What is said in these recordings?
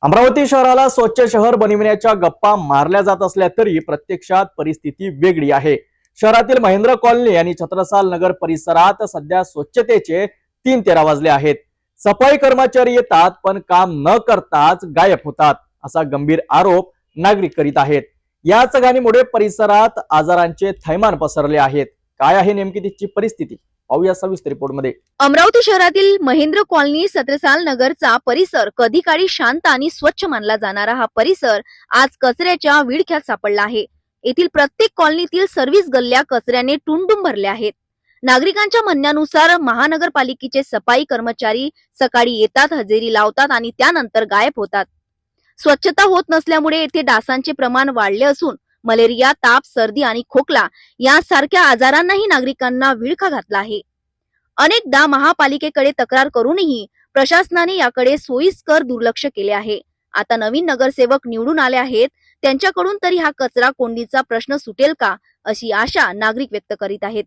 अमरावती शहराला स्वच्छ शहर बनविण्याच्या गप्पा मारल्या जात असल्या तरी प्रत्यक्षात परिस्थिती वेगळी आहे। शहरातील महेंद्र कॉलनी आणि छत्रसाल नगर परिसरात सध्या स्वच्छतेचे 3:13 वाजले आहेत। सफाई कर्मचारी येतात पण काम न करताच गायब होतात, असा गंभीर आरोप नागरिक करीत आहेत। याच घाणीमुळे परिसरात आजारांचे थैमान पसरले आहेत। काय आहे नेमकी तिची परिस्थिती, पाहूया सविस्तर रिपोर्टमध्ये। अमरावती शहरातील महेंद्र कॉलनी छत्रसाल नगरचा परिसर कधी काळी शांत आणि स्वच्छ मानला जाणारा हा परिसर आज कचऱ्याच्या विळख्यात सापडला आहे। येथील प्रत्येक कॉलनीतील सर्व्हिस गल्ल्या कचऱ्याने टुंडुम भरल्या आहेत। नागरिकांच्या म्हणण्यानुसार महानगरपालिकेचे सफाई कर्मचारी सकाळी येतात, हजेरी लावतात आणि त्यानंतर गायब होतात। स्वच्छता होत नसल्यामुळे येथे डासांचे प्रमाण वाढले असून मलेरिया, ताप, सर्दी आणि खोकला यासारख्या आजारांनाही नागरिकांना विळखा घातला आहे। अनेकदा महापालिकेकडे तक्रार करूनही प्रशासनाने याकडे सोयीस्कर दुर्लक्ष केले आहे। आता नवीन नगरसेवक निवडून आले आहेत, त्यांच्याकडून तरी हा कचरा कोंडीचा प्रश्न सुटेल का, अशी आशा नागरिक व्यक्त करीत आहेत।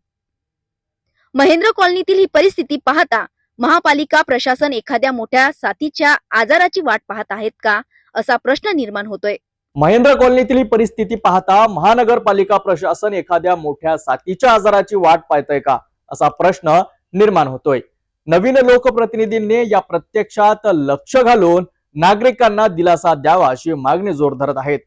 महेंद्र कॉलनीतील ही परिस्थिती पाहता महापालिका प्रशासन एखाद्या मोठ्या साथीच्या आजाराची वाट पाहत आहेत का, असा प्रश्न निर्माण होतोय। महेंद्र कॉलनीतील ही परिस्थिती पाहता महानगरपालिका प्रशासन एखाद्या मोठ्या साथीच्या आजाराची वाट पाहतय का, असा प्रश्न निर्माण होतोय। नवीन लोकप्रतिनिधींनी या प्रत्यक्षात लक्ष घालून नागरिकांना दिलासा द्यावा अशी मागणी जोर धरत आहेत।